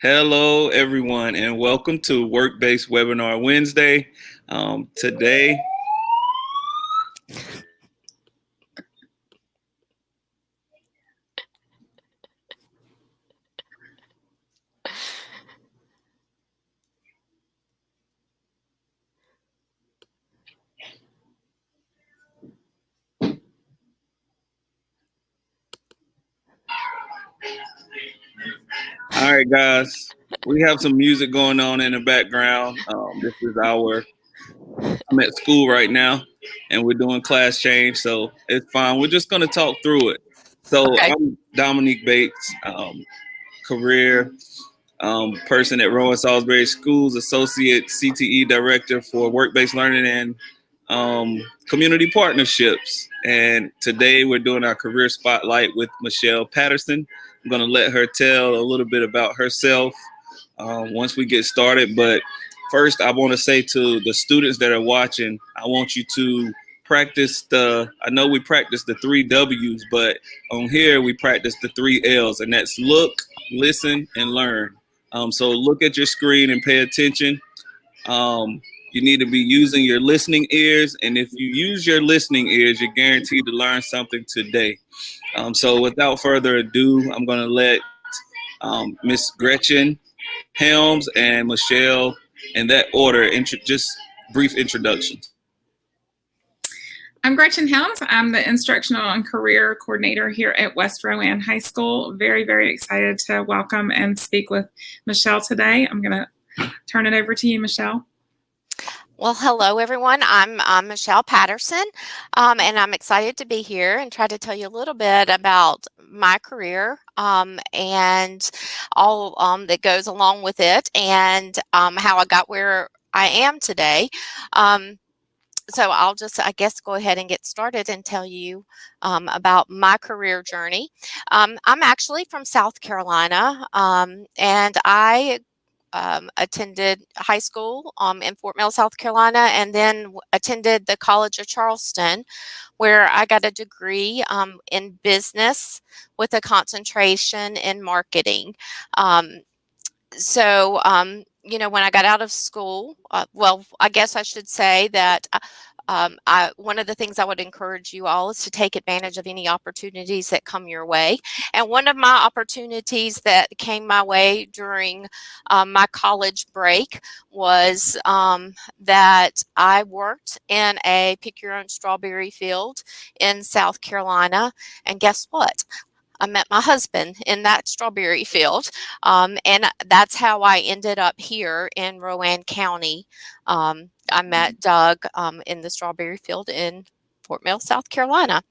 Hello, everyone, and welcome to Work-Based Webinar Wednesday. Today, all right, guys, we have some music going on in the background. I'm at school right now, and we're doing class change, so it's fine. We're just going to talk through it. So Okay. I'm Dominique Bates, career person at Rowan Salisbury Schools, Associate CTE Director for Work-Based Learning and Community Partnerships. And today we're doing our career spotlight with Michelle Patterson. I'm going to let her tell a little bit about herself once we get started. But first, I want to say to the students that are watching, I want you to I know we practice the 3 W's, but on here we practice the 3 L's, and that's look, listen, and learn. So look at your screen and pay attention. You need to be using your listening ears, and if you use your listening ears, you're guaranteed to learn something today. So without further ado, I'm going to let Miss Gretchen Helms and Michelle, in that order, just brief introductions. I'm Gretchen Helms. I'm the Instructional and Career Coordinator here at West Rowan High School. Very, very excited to welcome and speak with Michelle today. I'm going to turn it over to you, Michelle. Well, hello, everyone. I'm Michelle Patterson, and I'm excited to be here and try to tell you a little bit about my career and all that goes along with it, and how I got where I am today. So I'll just, I guess, go ahead and get started and tell you about my career journey. I'm actually from South Carolina, and I attended high school in Fort Mill, South Carolina, and then attended the College of Charleston, where I got a degree in business with a concentration in marketing. When I got out of school, I guess I should say that one of the things I would encourage you all is to take advantage of any opportunities that come your way. And one of my opportunities that came my way during my college break was that I worked in a pick your own strawberry field in South Carolina. And guess what? I met my husband in that strawberry field, and that's how I ended up here in Rowan County. I met Doug in the strawberry field in Fort Mill, South Carolina.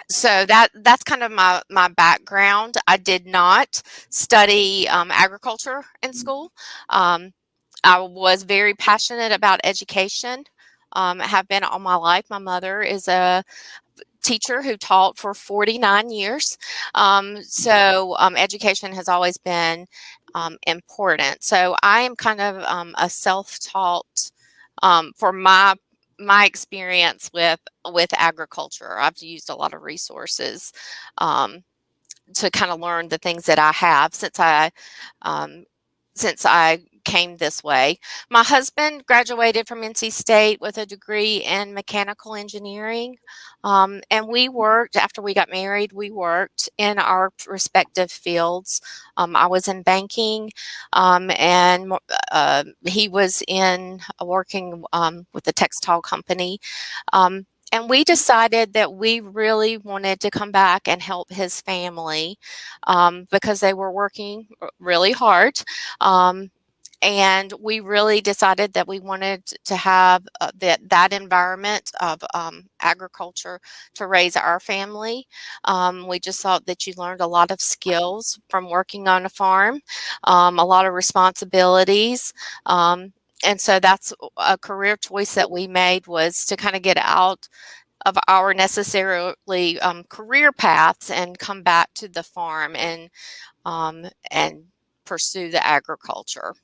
So that's kind of my background. I did not study agriculture in school. I was very passionate about education. Have been all my life. My mother is a teacher who taught for 49 years. Education has always been important. So I am kind of a self-taught for my experience with agriculture. I've used a lot of resources to kind of learn the things that I have since I came this way. My husband graduated from NC State with a degree in mechanical engineering. And we worked, after we got married, we worked in our respective fields. I was in banking, and he was in working with a textile company. And we decided that we really wanted to come back and help his family because they were working really hard. And we really decided that we wanted to have that environment of agriculture to raise our family. We just thought that you learned a lot of skills from working on a farm, a lot of responsibilities. And so that's a career choice that we made, was to kind of get out of our necessarily career paths and come back to the farm and pursue the agriculture.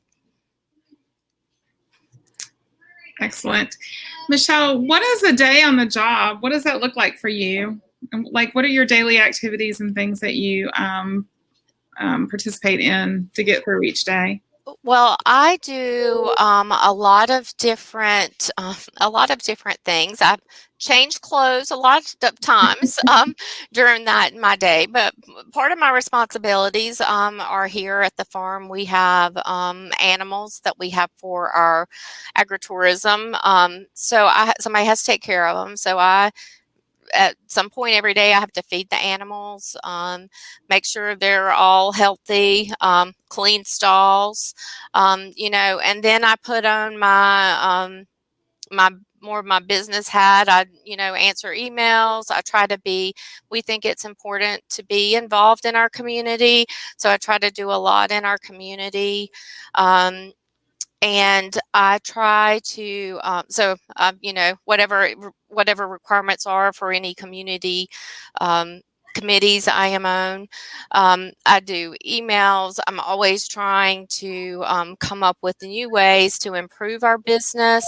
Excellent. Michelle, what is a day on the job? What does that look like for you? Like, what are your daily activities and things that you participate in to get through each day? Well, I do a lot of different things. I've changed clothes a lot of times during that my day, but part of my responsibilities are here at the farm. We have animals that we have for our agritourism. So somebody has to take care of them. So at some point every day I have to feed the animals, make sure they're all healthy, clean stalls, and then I put on my more of my business hat. I, answer emails. We think it's important to be involved in our community. So I try to do a lot in our community. And I try to, whatever requirements are for any community committees I am on, I do emails. I'm always trying to come up with new ways to improve our business,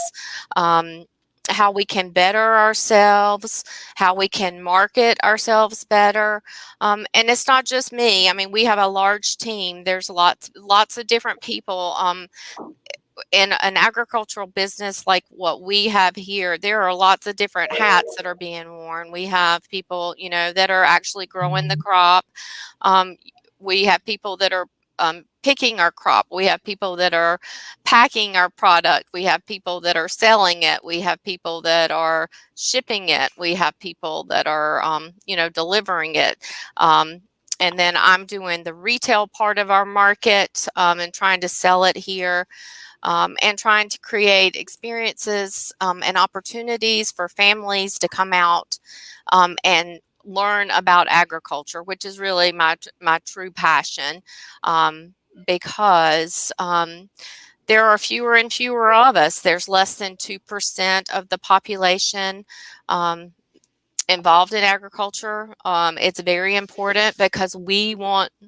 how we can better ourselves, how we can market ourselves better. And it's not just me. I mean, we have a large team. There's lots of different people. In an agricultural business like what we have here, there are lots of different hats that are being worn. We have people, that are actually growing the crop. We have people that are picking our crop. We have people that are packing our product. We have people that are selling it. We have people that are shipping it. We have people that are, delivering it. And then I'm doing the retail part of our market and trying to sell it here. And trying to create experiences and opportunities for families to come out and learn about agriculture, which is really my true passion, because there are fewer and fewer of us. There's less than 2% of the population involved in agriculture. It's very important because we don't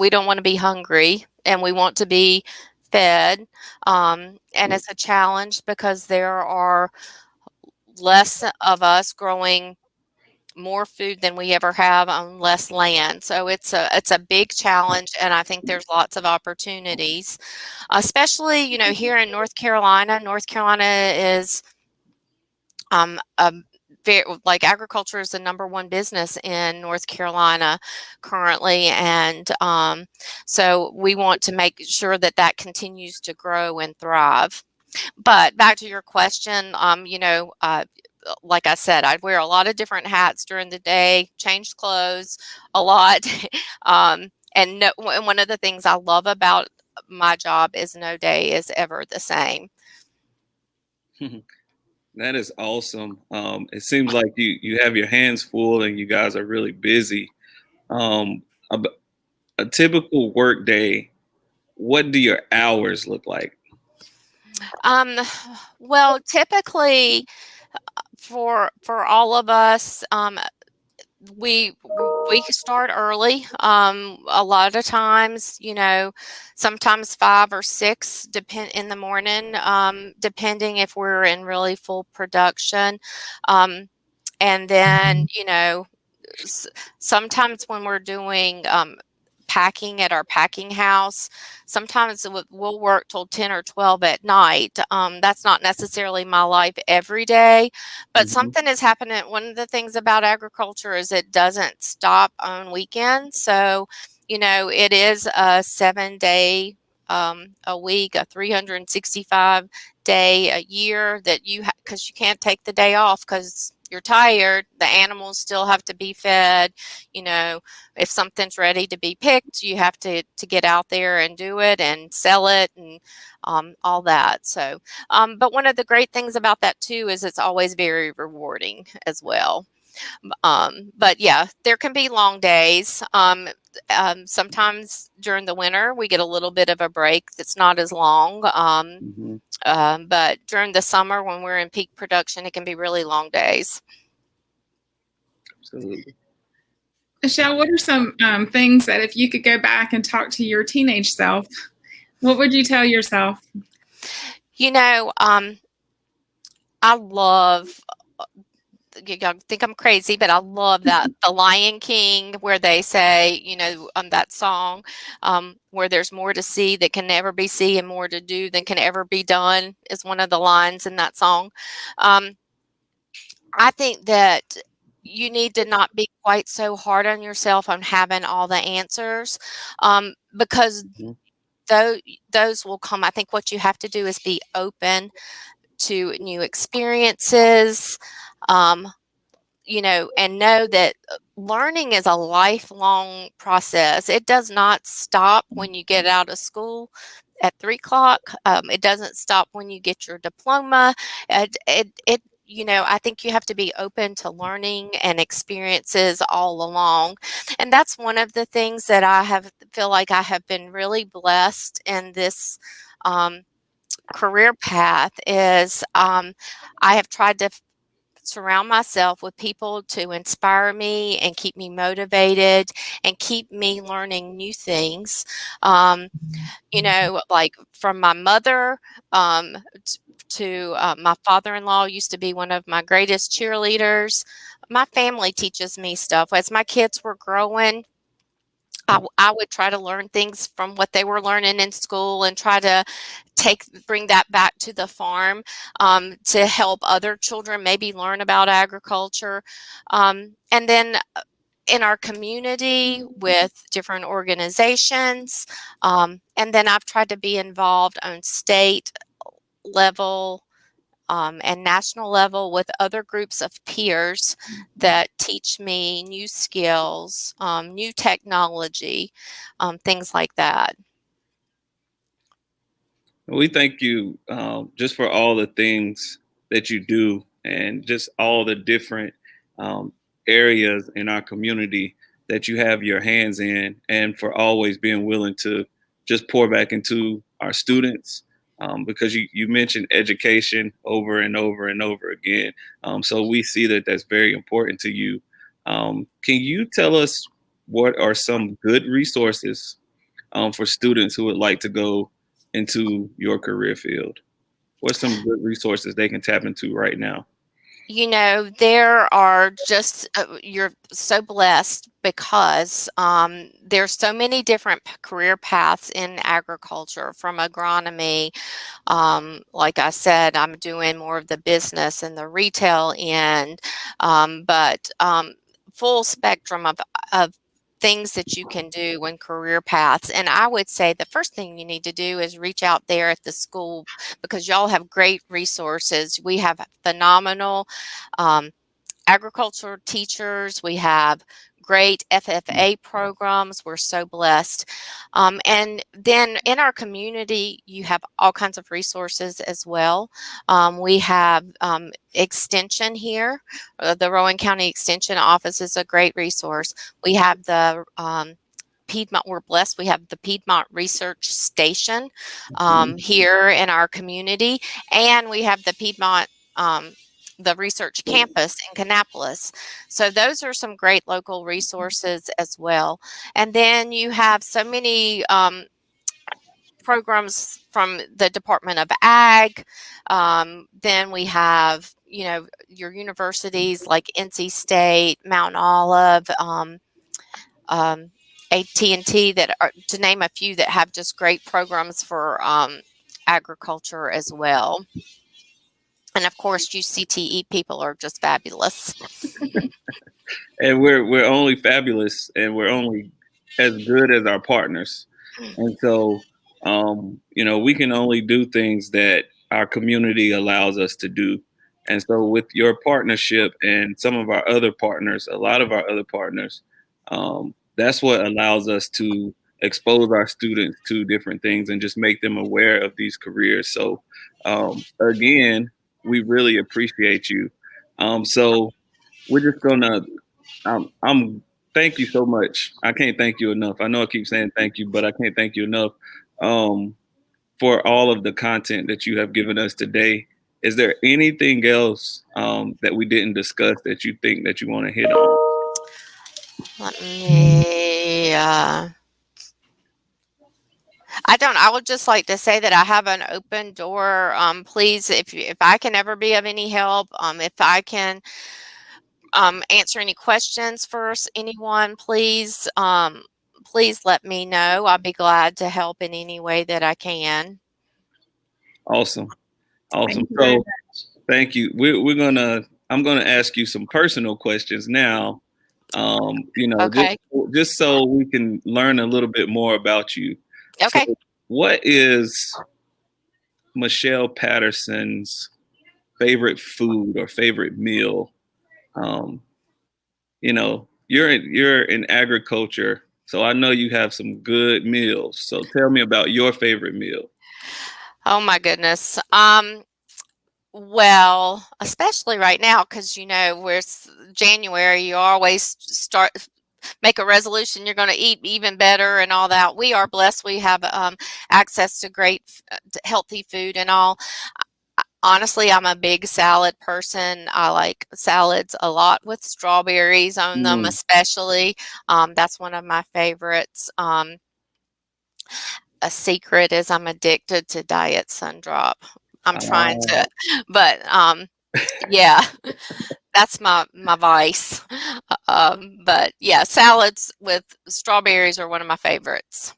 want to be hungry, and we want to be fed. And it's a challenge because there are less of us growing more food than we ever have on less land. So it's a big challenge, and I think there's lots of opportunities, especially, here in North Carolina. North Carolina is agriculture is the number one business in North Carolina currently. And so we want to make sure that continues to grow and thrive. But back to your question, like I said, I'd wear a lot of different hats during the day, change clothes a lot. And one of the things I love about my job is no day is ever the same. That is awesome. It seems like you have your hands full and you guys are really busy. A, a typical work day, what do your hours look like? Well, typically for all of us, we start early. A lot of times, sometimes 5 or 6 in the morning, depending if we're in really full production. And then, sometimes when we're doing packing at our packing house, sometimes we'll work till 10 or 12 at night. That's not necessarily my life every day, but something is happening. One of the things about agriculture is it doesn't stop on weekends. So, it is a 7-day a week, a 365 day a year that because you can't take the day off because you're tired. The animals still have to be fed. If something's ready to be picked, you have to get out there and do it and sell it and all that. So, but one of the great things about that too is it's always very rewarding as well. But yeah, there can be long days. Sometimes during the winter, we get a little bit of a break that's not as long. But during the summer, when we're in peak production, it can be really long days. Absolutely. Michelle, what are some things that if you could go back and talk to your teenage self, what would you tell yourself? I love y'all think I'm crazy, but I love that The Lion King, where they say, that song, where there's more to see that can never be seen and more to do than can ever be done, is one of the lines in that song. I think that you need to not be quite so hard on yourself on having all the answers, because Mhm. those will come. I think what you have to do is be open to new experiences, um, and know that learning is a lifelong process. It does not stop when you get out of school at 3 o'clock. It doesn't stop when you get your diploma. I think you have to be open to learning and experiences all along. And that's one of the things that feel like I have been really blessed in this career path is I have tried to surround myself with people to inspire me and keep me motivated and keep me learning new things. Like from my mother, to my father-in-law used to be one of my greatest cheerleaders. My family teaches me stuff. As my kids were growing, I would try to learn things from what they were learning in school and try to bring that back to the farm, to help other children maybe learn about agriculture. And then in our community with different organizations. And then I've tried to be involved on state level, and national level with other groups of peers that teach me new skills, new technology, things like that. We thank you just for all the things that you do and just all the different um, areas in our community that you have your hands in, and for always being willing to just pour back into our students. Because you mentioned education over and over and over again. So we see that that's very important to you. Can you tell us what are some good resources for students who would like to go into your career field? What's some good resources they can tap into right now? There are just, you're so blessed because there's so many different career paths in agriculture, from agronomy. Like I said, I'm doing more of the business and the retail end, but full spectrum of things that you can do in career paths. And I would say the first thing you need to do is reach out there at the school, because y'all have great resources. We have phenomenal um, agriculture teachers. We have great FFA programs. We're so blessed. And then in our community, you have all kinds of resources as well. We have extension here. The Rowan County Extension Office is a great resource. We have the Piedmont, we're blessed. We have the Piedmont Research Station here in our community, and we have the Piedmont the research campus in Kannapolis. So those are some great local resources as well. And then you have so many programs from the Department of Ag. Then we have, your universities like NC State, Mount Olive, AT&T, that are, to name a few, that have just great programs for agriculture as well. And of course, you CTE people are just fabulous. And we're only fabulous, and we're only as good as our partners. And so, we can only do things that our community allows us to do. And so, with your partnership and some of our other partners, a lot of our other partners, that's what allows us to expose our students to different things and just make them aware of these careers. So, again, we really appreciate you. So, we're just gonna I'm thank you so much. I can't thank you enough. I know I keep saying thank you, but I can't thank you enough um, for all of the content that you have given us today. Is there anything else that we didn't discuss that you think that you want to hit on? Let me, I would just like to say that I have an open door. Please, if I can ever be of any help, if I can answer any questions for anyone, please let me know. I'll be glad to help in any way that I can. Awesome. Thank you very So thank you. I'm gonna ask you some personal questions now. Okay. Just so we can learn a little bit more about you. Okay. So what is Michelle Patterson's favorite food or favorite meal? You're in agriculture, so I know you have some good meals. So tell me about your favorite meal. Oh my goodness. Well, especially right now, because we're January, you always make a resolution you're going to eat even better and all that. We are blessed. We have access to great, healthy food and all. Honestly, I'm a big salad person. I like salads a lot with strawberries on them, especially. That's one of my favorites. A secret is I'm addicted to Diet Sundrop. I'm trying to, but yeah, that's my vice. But yeah, salads with strawberries are one of my favorites.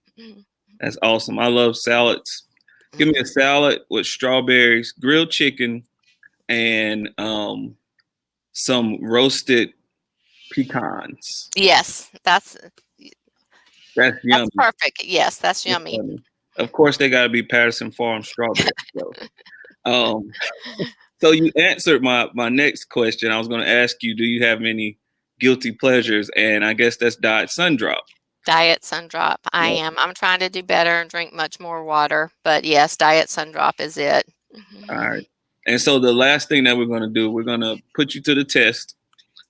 That's awesome. I love salads. Give me a salad with strawberries, grilled chicken, and some roasted pecans. Yes, that's Yummy. perfect. Yes, that's yummy. Yummy. Of course, they got to be Patterson Farm strawberries. So you answered my next question. I was going to ask you, do you have any guilty pleasures? And I guess that's Diet Sundrop. Diet Sundrop. I am. I'm trying to do better and drink much more water. But yes, Diet Sundrop is it. All right. And so the last thing that we're going to do, we're going to put you to the test.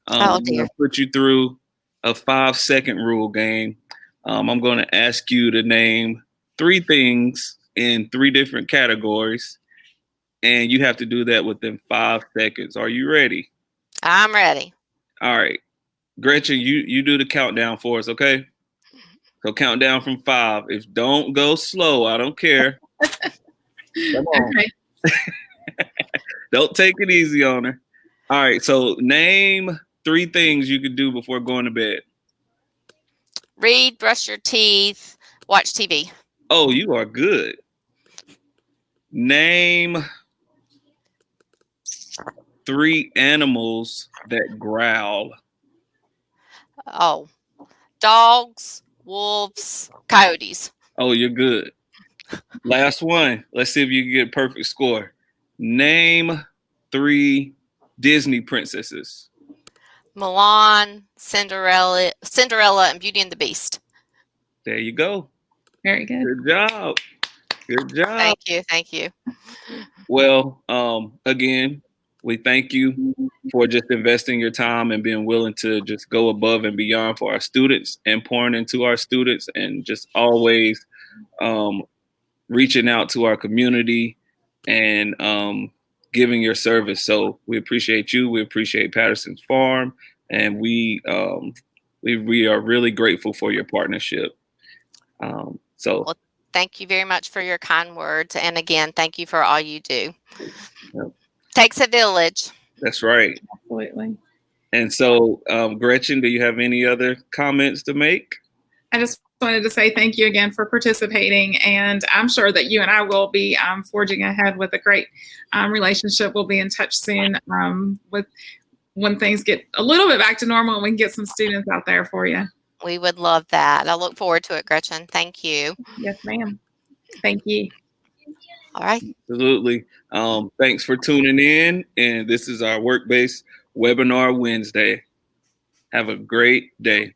Oh I'm dear. going to put you through a 5-second rule game. I'm going to ask you to name 3 things in 3 different categories. And you have to do that within 5 seconds. Are you ready? I'm ready. All right. Gretchen, you do the countdown for us, okay? So count down from 5. If don't go slow, I don't care. Come on. Okay. Don't take it easy on her. All right. So name 3 things you could do before going to bed. Read, brush your teeth, watch TV. Oh, you are good. Name 3 animals that growl. Oh, dogs, wolves, coyotes. Oh, you're good. Last one. Let's see if you can get a perfect score. Name 3 Disney princesses. Mulan, Cinderella, and Beauty and the Beast. There you go. Very good. Good job. Good job. Thank you. Well, again, we thank you for just investing your time and being willing to just go above and beyond for our students and pouring into our students and just always reaching out to our community and giving your service. So we appreciate you. We appreciate Patterson's Farm, and we are really grateful for your partnership. Well, thank you very much for your kind words, and again, thank you for all you do. Yep. Takes a village. That's right. Absolutely. And so, Gretchen, do you have any other comments to make? I just wanted to say thank you again for participating, and I'm sure that you and I will be forging ahead with a great relationship. We'll be in touch soon with when things get a little bit back to normal and we can get some students out there for you. We would love that. I look forward to it, Gretchen. Thank you. Yes, ma'am. Thank you. All right. Absolutely. Thanks for tuning in. And this is our Work-Based Webinar Wednesday. Have a great day.